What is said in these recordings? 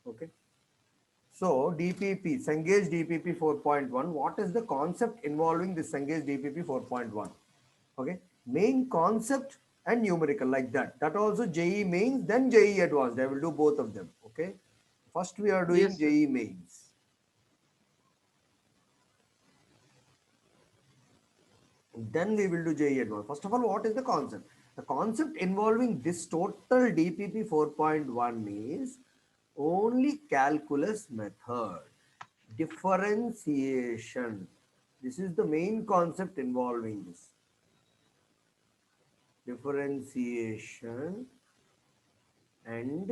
Okay. So DPP, Cengage DPP 4.1, what is the concept involving this Cengage DPP 4.1? Okay, main concept and numerical like that. That also JE mains, then JE advanced. I will do both of them. Okay, first we are doing Yes, sir. JE mains. Then we will do JE advanced. First of all, what is the concept? The concept involving this total DPP 4.1 is only calculus method, differentiation. This is the main concept involving this differentiation and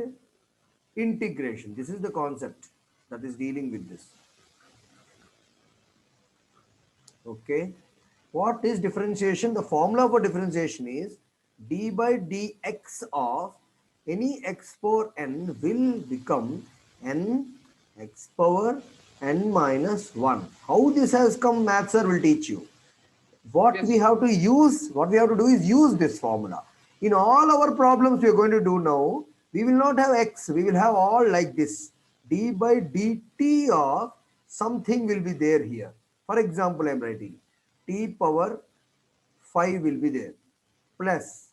integration. This is the concept that is dealing with this. Okay. What is differentiation? The formula for differentiation is d by dx of any x power n will become n x power n minus 1. How this has come, maths sir will teach you. What we Yes. have to use, what we have to do is use this formula. In all our problems we are going to do now, we will not have x, we will have all like this. D by dt of something will be there here. For example, I am writing t power 5 will be there plus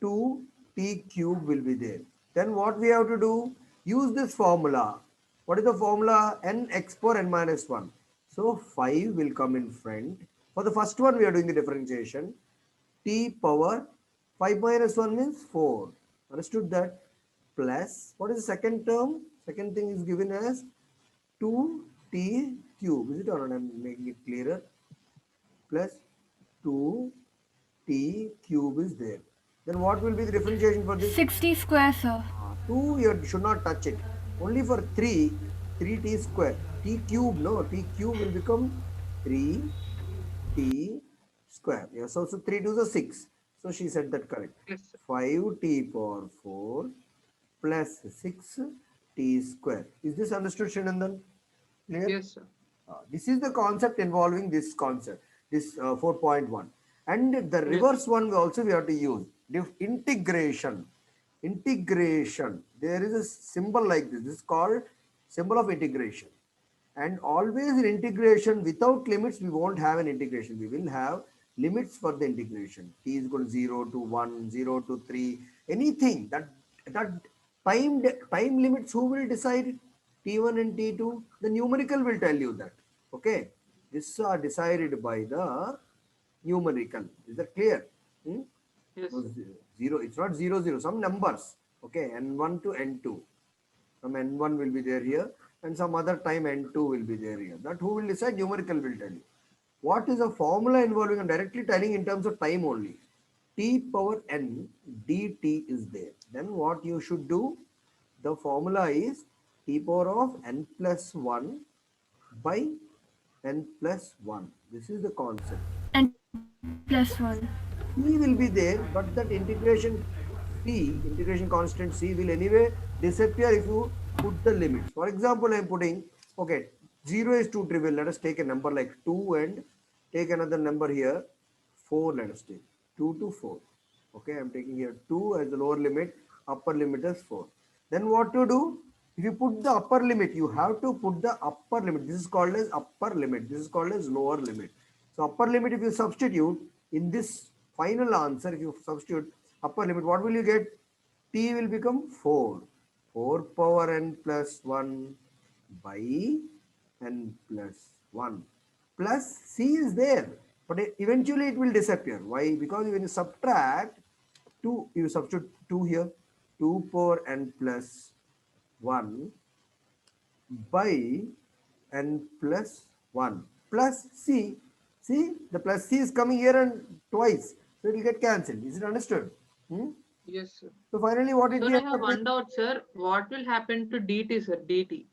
2t cube will be there. Then what we have to do? Use this formula. What is the formula? N x power n minus 1. So 5 will come in front. For the first one, we are doing the differentiation. T power 5 minus 1 means 4. Understood that? Plus, what is the second term? Second thing is given as 2t cube. Is it or not? I am making it clearer. Plus 2t cube is there. Then what will be the differentiation for this? 60 square, sir. 2 you should not touch it. Only for 3, 3t square. T cube, no, t cube will become 3t square. Yeah, so 3 to the 6. So she said that correct. Yes, sir. 5t power 4 plus 6t square. Is this understood, Shinandan? Clear? Yes, sir. This is the concept involving this concept, this 4.1. And the Yes. reverse one also we have to use. Integration. Integration. There is a symbol like this. This is called symbol of integration. And always in integration, without limits, we won't have an integration. We will have limits for the integration. T is equal to 0 to 1, 0 to 3, anything that time limits, who will decide? T1 and T2. The numerical will tell you that. Okay. These are decided by the numerical. Is that clear? Hmm? Yes, No, sir. zero. It's not 0, 0. Some numbers. Okay. N1 to N2. Some N1 will be there here and some other time N2 will be there here. That who will decide? Numerical will tell you. What is a formula involving? I'm directly telling in terms of time only. T power n dt is there. Then what you should do? The formula is t power of n plus 1 by n plus 1. This is the concept. And plus 1. C will be there, but that integration C, integration constant C will anyway disappear if you put the limits. For example, I am putting, okay, 0 is too trivial. Let us take a number like 2 and take another number here, 4 let us take, 2 to 4. Okay, I am taking here 2 as the lower limit, upper limit is 4. Then what to do? If you put the upper limit, you have to put the upper limit. This is called as upper limit. This is called as lower limit. So upper limit, if you substitute in this final answer, if you substitute upper limit, what will you get? T will become 4. 4 power n plus 1 by n plus 1. Plus C is there. But eventually it will disappear. Why? Because when you subtract 2, you substitute 2 here. 2 power n plus 1 by n plus 1 plus C. See, the plus C is coming here and twice. So it will get cancelled. Is it understood? Hmm? Yes, sir. So finally, what did Sir, we I end have up with? one doubt, sir. What will happen to DT, sir? DT.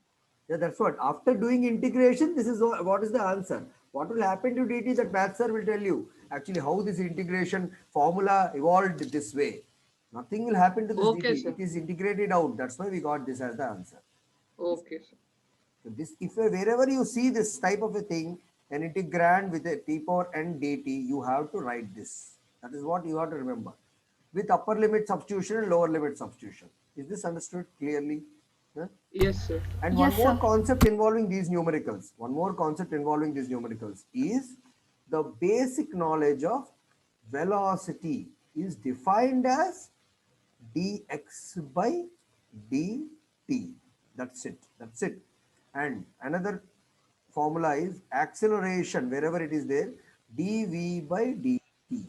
Yeah, that's what. After doing integration, this is what is the answer. What will happen to dt? That math sir will tell you actually how this integration formula evolved this way. Nothing will happen to this Okay, dt. sir. It is integrated out. That's why we got this as the answer. Okay, sir. So this, if wherever you see this type of a thing, an integrand with a t power n dt, you have to write this. That is what you have to remember. With upper limit substitution and lower limit substitution. Is this understood clearly? Huh? Yes, sir. And one Yes, more sir. concept involving these numericals. One more concept involving these numericals is the basic knowledge of velocity is defined as dx by dt. That's it. That's it. And another formula is acceleration wherever it is there, dv by dt.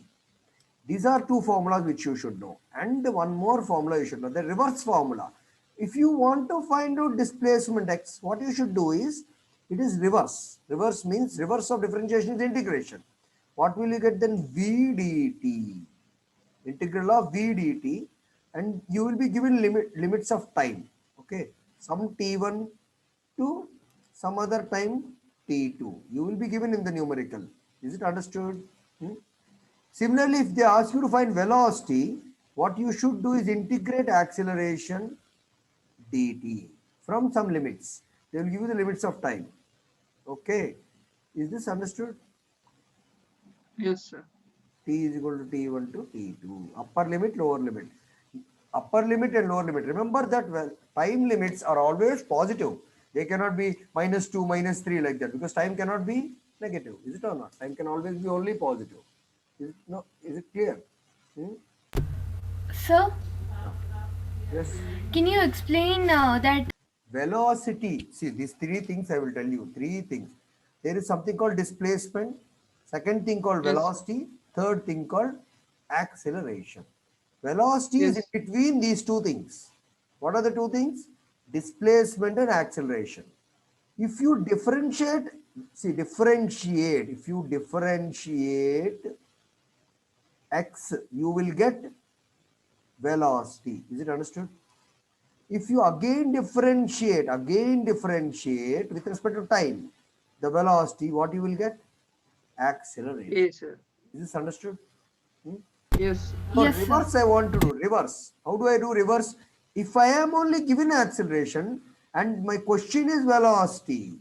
These are two formulas which you should know. And one more formula you should know, the reverse formula. If you want to find out displacement x, what you should do is, it is reverse. Reverse means reverse of differentiation is integration. What will you get then? V dt. Integral of V dt. And you will be given limits of time. Okay. Some t1 to some other time t2. You will be given in the numerical. Is it understood? Hmm? Similarly, if they ask you to find velocity, what you should do is integrate acceleration dt from some limits. They will give you the limits of time. Okay. Is this understood? Yes, sir. T is equal to T1 to T2. Upper limit, lower limit. Upper limit and lower limit. Remember that well, time limits are always positive. They cannot be -2, -3 like that because time cannot be negative. Is it or not? Time can always be only positive. Is it, no? Is it clear? Hmm? Sir, Ah, yes. can you explain that? Velocity. See, these three things I will tell you. Three things. There is something called displacement, second thing called Yes, sir. velocity, third thing called acceleration. Velocity is in Yes. between these two things. What are the two things? Displacement and acceleration. If you differentiate, see, differentiate, if you differentiate x, you will get velocity. Is it understood? If you again differentiate with respect to time, the velocity, what you will get? Acceleration. Yes, sir. Is this understood? Hmm? Yes, sir. For Yes, sir. reverse, I want to do reverse. How do I do reverse? If I am only given acceleration and my question is velocity,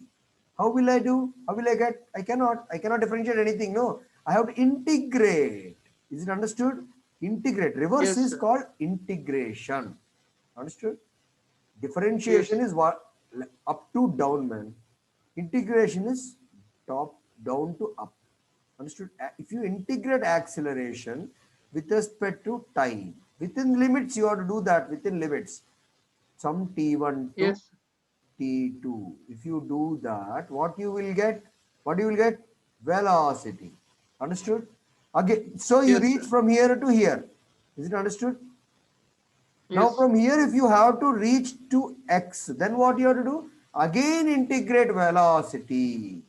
how will I do? How will I get? I cannot differentiate anything. No, I have to integrate. Is it understood? Integrate. Reverse Yes, is sir. called integration. Understood? Differentiation Yes. is what up to down, man. Integration is top down to up. Understood? If you integrate acceleration with respect to time, within limits, you have to do that within limits. Some t1 to Yes. t2. If you do that, what you will get? What you will get? Velocity. Understood? Again, so you Yes, reach sir. from here to here. Is it understood? Now Yes. from here, if you have to reach to x, then what you have to do? Again integrate velocity.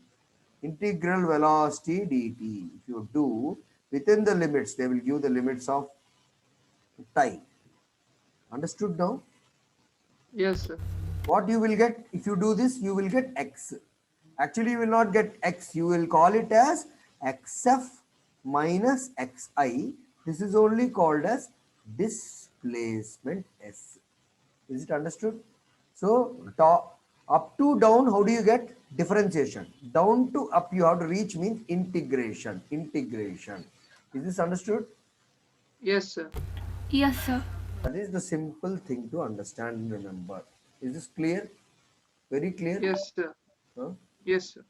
Integral velocity dt. If you do within the limits, they will give the limits of time. Understood now? Yes, sir. What you will get if you do this? You will get x. Actually, you will not get x. You will call it as xf minus xi. This is only called as displacement s. Is it understood? So top, up to down, how do you get differentiation? Down to up, you have to reach means integration. Integration. Is this understood? Yes, sir. Yes, sir. That is the simple thing to understand and remember. Is this clear? Very clear? Yes, sir. Huh? Yes, sir.